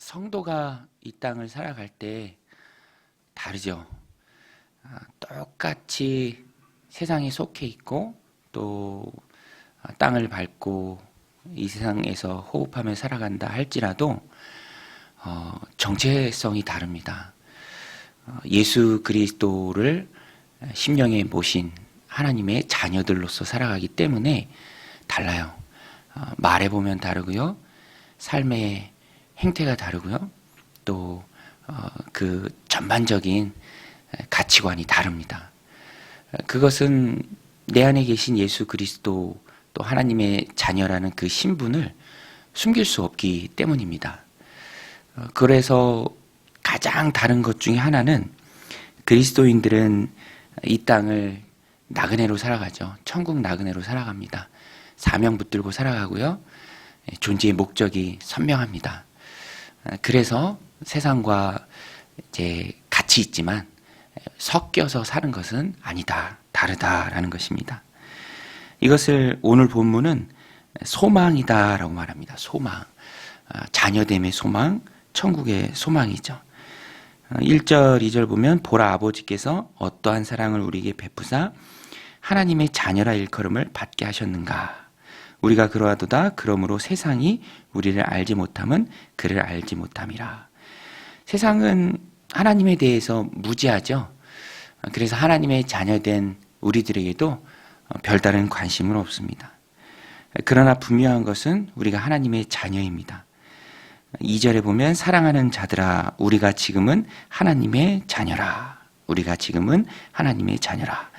성도가 이 땅을 살아갈 때 다르죠. 똑같이 세상에 속해 있고 또 땅을 밟고 이 세상에서 호흡하며 살아간다 할지라도 정체성이 다릅니다. 예수 그리스도를 심령에 모신 하나님의 자녀들로서 살아가기 때문에 달라요. 말해보면 다르고요. 삶의 행태가 다르고요. 또 그 전반적인 가치관이 다릅니다. 그것은 내 안에 계신 예수 그리스도 또 하나님의 자녀라는 그 신분을 숨길 수 없기 때문입니다. 그래서 가장 다른 것 중에 하나는 그리스도인들은 이 땅을 나그네로 살아가죠. 천국 나그네로 살아갑니다. 사명 붙들고 살아가고요. 존재의 목적이 선명합니다. 그래서 세상과 이제 같이 있지만 섞여서 사는 것은 아니다, 다르다라는 것입니다. 이것을 오늘 본문은 소망이다라고 말합니다. 소망, 자녀됨의 소망, 천국의 소망이죠. 1절, 2절 보면 보라 아버지께서 어떠한 사랑을 우리에게 베푸사 하나님의 자녀라 일컬음을 받게 하셨는가. 우리가 그러하도다. 그러므로 세상이 우리를 알지 못함은 그를 알지 못함이라. 세상은 하나님에 대해서 무지하죠. 그래서 하나님의 자녀된 우리들에게도 별다른 관심은 없습니다. 그러나 분명한 것은 우리가 하나님의 자녀입니다. 2절에 보면 사랑하는 자들아 우리가 지금은 하나님의 자녀라. 우리가 지금은 하나님의 자녀라.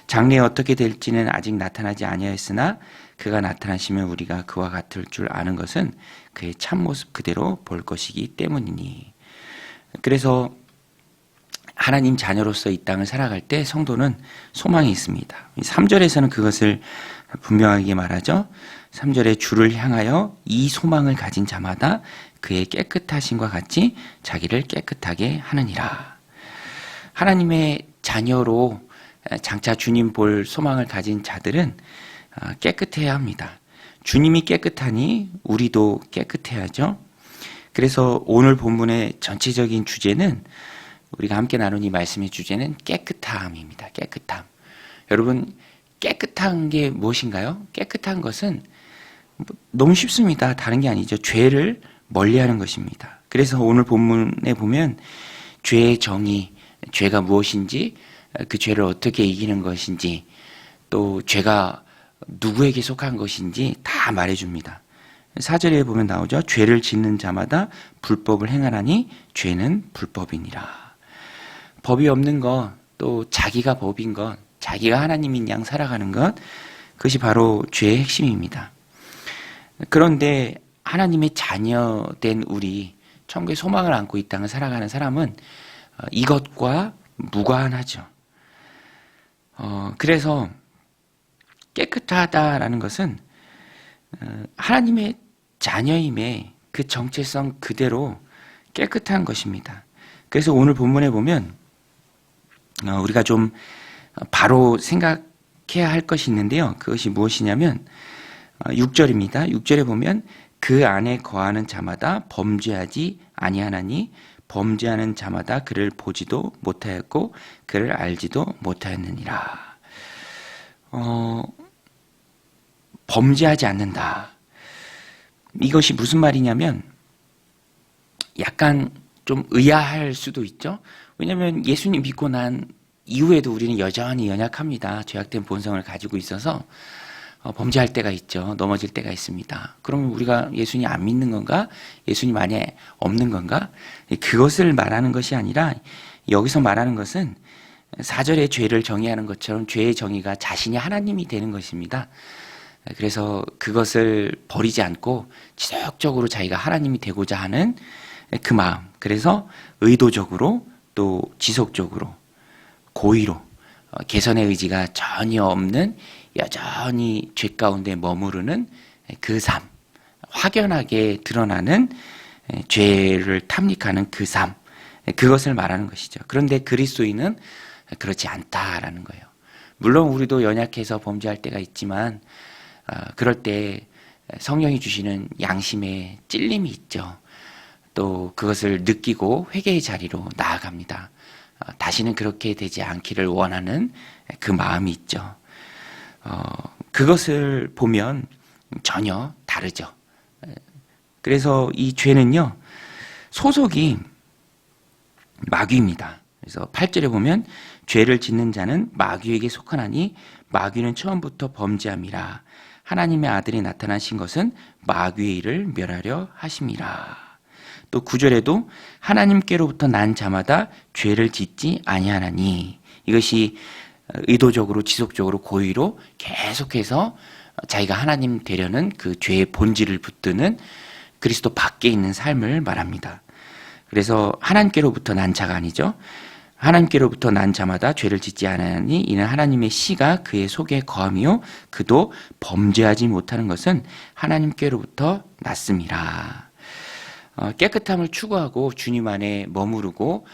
장래에 어떻게 될지는 아직 나타나지 아니하였으나 그가 나타나시면 우리가 그와 같을 줄 아는 것은 그의 참모습 그대로 볼 것이기 때문이니. 그래서 하나님 자녀로서 이 땅을 살아갈 때 성도는 소망이 있습니다. 3절에서는 그것을 분명하게 말하죠. 3절에 주를 향하여 이 소망을 가진 자마다 그의 깨끗하심과 같이 자기를 깨끗하게 하느니라. 하나님의 자녀로 장차 주님 볼 소망을 가진 자들은 깨끗해야 합니다. 주님이 깨끗하니 우리도 깨끗해야죠. 그래서 오늘 본문의 전체적인 주제는 우리가 함께 나눈 이 말씀의 주제는 깨끗함입니다. 깨끗함. 여러분 깨끗한 게 무엇인가요? 깨끗한 것은 너무 쉽습니다. 다른 게 아니죠. 죄를 멀리하는 것입니다. 그래서 오늘 본문에 보면 죄의 정의, 죄가 무엇인지, 그 죄를 어떻게 이기는 것인지, 또 죄가 누구에게 속한 것인지 다 말해줍니다. 4절에 보면 나오죠. 죄를 짓는 자마다 불법을 행하나니 죄는 불법이니라. 법이 없는 것, 또 자기가 법인 것, 자기가 하나님인 양 살아가는 것, 그것이 바로 죄의 핵심입니다. 그런데 하나님의 자녀된 우리, 천국의 소망을 안고 이 땅을 살아가는 사람은 이것과 무관하죠. 그래서 깨끗하다라는 것은 하나님의 자녀임의 그 정체성 그대로 깨끗한 것입니다. 그래서 오늘 본문에 보면 우리가 좀 바로 생각해야 할 것이 있는데요. 그것이 무엇이냐면 6절입니다. 6절에 보면 그 안에 거하는 자마다 범죄하지 아니하나니 범죄하는 자마다 그를 보지도 못하였고 그를 알지도 못하였느니라. 범죄하지 않는다. 이것이 무슨 말이냐면 약간 좀 의아할 수도 있죠. 왜냐하면 예수님 믿고 난 이후에도 우리는 여전히 연약합니다. 죄악된 본성을 가지고 있어서 범죄할 때가 있죠. 넘어질 때가 있습니다. 그러면 우리가 예수님 안 믿는 건가? 예수님 안에 없는 건가? 그것을 말하는 것이 아니라 여기서 말하는 것은 4절의 죄를 정의하는 것처럼 죄의 정의가 자신이 하나님이 되는 것입니다. 그래서 그것을 버리지 않고 지속적으로 자기가 하나님이 되고자 하는 그 마음. 그래서 의도적으로 또 지속적으로 고의로 개선의 의지가 전혀 없는 여전히 죄 가운데 머무르는 그 삶, 확연하게 드러나는 죄를 탐닉하는 그 삶, 그것을 말하는 것이죠. 그런데 그리스도인은 그렇지 않다라는 거예요. 물론 우리도 연약해서 범죄할 때가 있지만 그럴 때 성령이 주시는 양심의 찔림이 있죠. 또 그것을 느끼고 회개의 자리로 나아갑니다. 다시는 그렇게 되지 않기를 원하는 그 마음이 있죠. 그것을 보면 전혀 다르죠. 그래서 이 죄는요, 소속이 마귀입니다. 그래서 8절에 보면 죄를 짓는 자는 마귀에게 속하나니 마귀는 처음부터 범죄함이라. 하나님의 아들이 나타나신 것은 마귀의 일을 멸하려 하심이라. 또 9절에도 하나님께로부터 난 자마다 죄를 짓지 아니하나니. 이것이 의도적으로 지속적으로 고의로 계속해서 자기가 하나님 되려는 그 죄의 본질을 붙드는 그리스도 밖에 있는 삶을 말합니다. 그래서 하나님께로부터 난 자가 아니죠. 하나님께로부터 난 자마다 죄를 짓지 않으니 이는 하나님의 씨가 그의 속에 거함이요 그도 범죄하지 못하는 것은 하나님께로부터 났음이라. 깨끗함을 추구하고 주님 안에 머무르고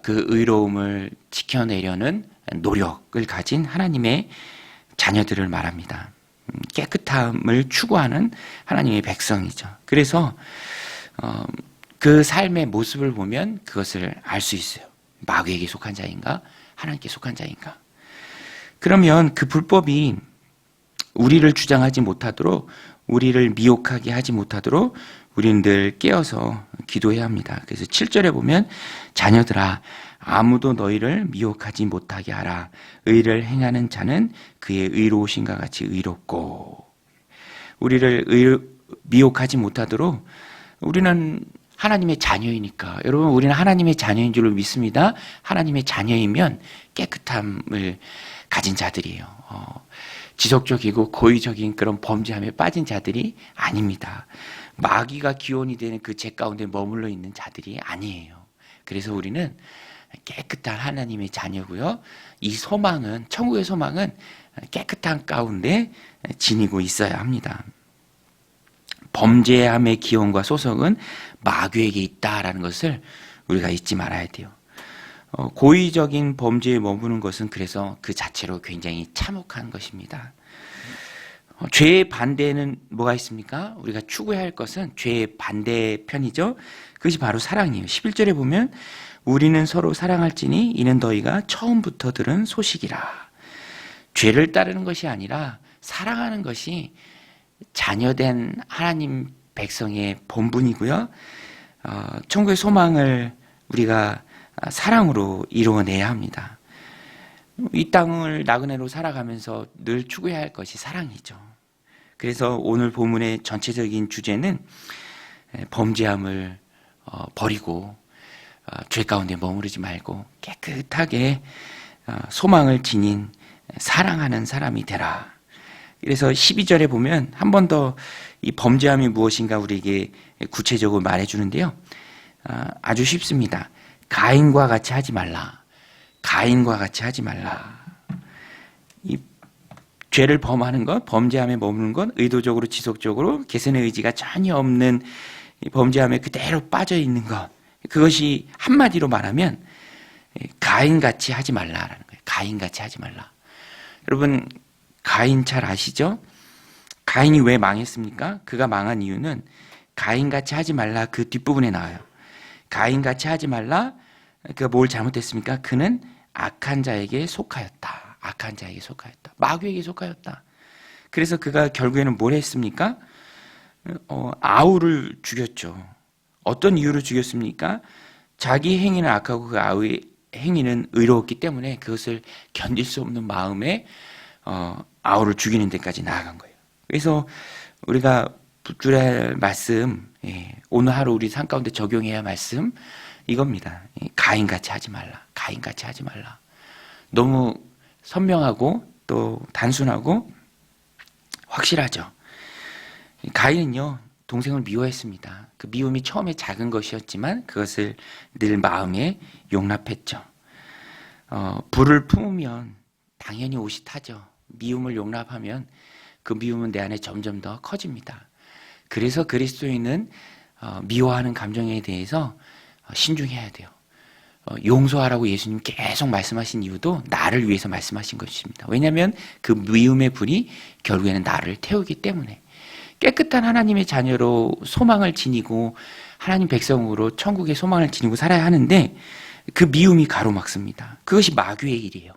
그 의로움을 지켜내려는 노력을 가진 하나님의 자녀들을 말합니다. 깨끗함을 추구하는 하나님의 백성이죠. 그래서 그 삶의 모습을 보면 그것을 알 수 있어요. 마귀에게 속한 자인가? 하나님께 속한 자인가? 그러면 그 불법이 우리를 주장하지 못하도록, 우리를 미혹하게 하지 못하도록 우리는 늘 깨어서 기도해야 합니다. 그래서 7절에 보면 자녀들아 아무도 너희를 미혹하지 못하게 하라. 의를 행하는 자는 그의 의로우신가 같이 의롭고. 우리를 미혹하지 못하도록 우리는 하나님의 자녀이니까. 여러분, 우리는 하나님의 자녀인 줄로 믿습니다. 하나님의 자녀이면 깨끗함을 가진 자들이에요. 지속적이고 고의적인 그런 범죄함에 빠진 자들이 아닙니다. 마귀가 기원이 되는 그 죄 가운데 머물러 있는 자들이 아니에요. 그래서 우리는 깨끗한 하나님의 자녀고요. 이 소망은, 천국의 소망은 깨끗한 가운데 지니고 있어야 합니다. 범죄함의 기원과 소속은 마귀에게 있다라는 것을 우리가 잊지 말아야 돼요. 고의적인 범죄에 머무는 것은 그래서 그 자체로 굉장히 참혹한 것입니다. 죄의 반대는 뭐가 있습니까? 우리가 추구해야 할 것은 죄의 반대편이죠. 그것이 바로 사랑이에요. 11절에 보면 우리는 서로 사랑할지니 이는 너희가 처음부터 들은 소식이라. 죄를 따르는 것이 아니라 사랑하는 것이 자녀된 하나님 백성의 본분이고요. 천국의 소망을 우리가 사랑으로 이루어내야 합니다. 이 땅을 나그네로 살아가면서 늘 추구해야 할 것이 사랑이죠. 그래서 오늘 본문의 전체적인 주제는 범죄함을 버리고 죄 가운데 머무르지 말고 깨끗하게 소망을 지닌 사랑하는 사람이 되라. 그래서 12절에 보면 한 번 더 이 범죄함이 무엇인가 우리에게 구체적으로 말해주는데요. 아주 쉽습니다. 가인과 같이 하지 말라. 가인과 같이 하지 말라. 이 죄를 범하는 것, 범죄함에 머무는 것, 의도적으로 지속적으로 개선의 의지가 전혀 없는 범죄함에 그대로 빠져 있는 것, 그것이 한마디로 말하면 가인같이 하지 말라라는 거예요. 가인같이 하지 말라. 여러분, 가인 잘 아시죠? 가인이 왜 망했습니까? 그가 망한 이유는 가인같이 하지 말라 그 뒷부분에 나와요. 가인같이 하지 말라. 그가 뭘 잘못했습니까? 그는 악한 자에게 속하였다. 악한 자에게 속하였다. 마귀에게 속하였다. 그래서 그가 결국에는 뭘 했습니까? 아우를 죽였죠. 어떤 이유로 죽였습니까? 자기 행위는 악하고 그 아우의 행위는 의로웠기 때문에 그것을 견딜 수 없는 마음에 아우를 죽이는 데까지 나아간 거예요. 그래서 우리가 붙들어야 할 말씀, 오늘 하루 우리 삶 가운데 적용해야 할 말씀 이겁니다. 가인같이 하지 말라. 가인같이 하지 말라. 너무 선명하고 또 단순하고 확실하죠. 가인은요, 동생을 미워했습니다. 그 미움이 처음에 작은 것이었지만 그것을 늘 마음에 용납했죠. 불을 품으면 당연히 옷이 타죠. 미움을 용납하면 그 미움은 내 안에 점점 더 커집니다. 그래서 그리스도인은 미워하는 감정에 대해서 신중해야 돼요. 용서하라고 예수님 계속 말씀하신 이유도 나를 위해서 말씀하신 것입니다. 왜냐하면 그 미움의 불이 결국에는 나를 태우기 때문에 깨끗한 하나님의 자녀로 소망을 지니고 하나님 백성으로 천국의 소망을 지니고 살아야 하는데 그 미움이 가로막습니다. 그것이 마귀의 일이에요.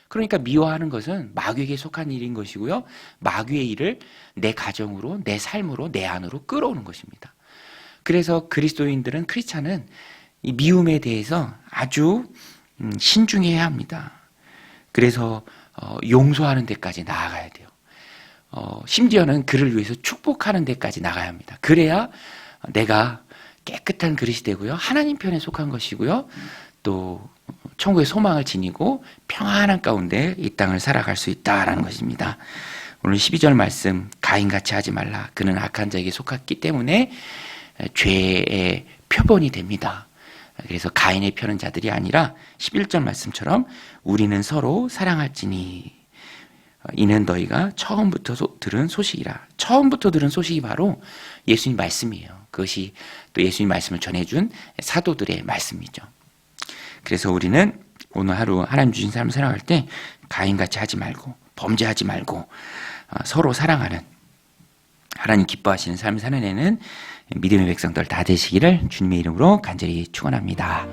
그러니까 미워하는 것은 마귀에게 속한 일인 것이고요. 마귀의 일을 내 가정으로, 내 삶으로, 내 안으로 끌어오는 것입니다. 그래서 그리스도인들은, 크리스찬은 이 미움에 대해서 아주 신중해야 합니다. 그래서 용서하는 데까지 나아가야 돼요. 심지어는 그를 위해서 축복하는 데까지 나가야 합니다. 그래야 내가 깨끗한 그릇이 되고요. 하나님 편에 속한 것이고요. 또 천국의 소망을 지니고 평안한 가운데 이 땅을 살아갈 수 있다라는 것입니다. 오늘 12절 말씀, 가인같이 하지 말라. 그는 악한 자에게 속았기 때문에 죄의 표본이 됩니다. 그래서 가인의 펴는 자들이 아니라 11절 말씀처럼 우리는 서로 사랑할지니 이는 너희가 처음부터 들은 소식이라. 처음부터 들은 소식이 바로 예수님 말씀이에요. 그것이 또 예수님 말씀을 전해준 사도들의 말씀이죠. 그래서 우리는 오늘 하루 하나님 주신 삶을 살아갈 때 가인같이 하지 말고, 범죄하지 말고, 서로 사랑하는, 하나님 기뻐하시는 삶을 살아내는 믿음의 백성들 다 되시기를 주님의 이름으로 간절히 축원합니다.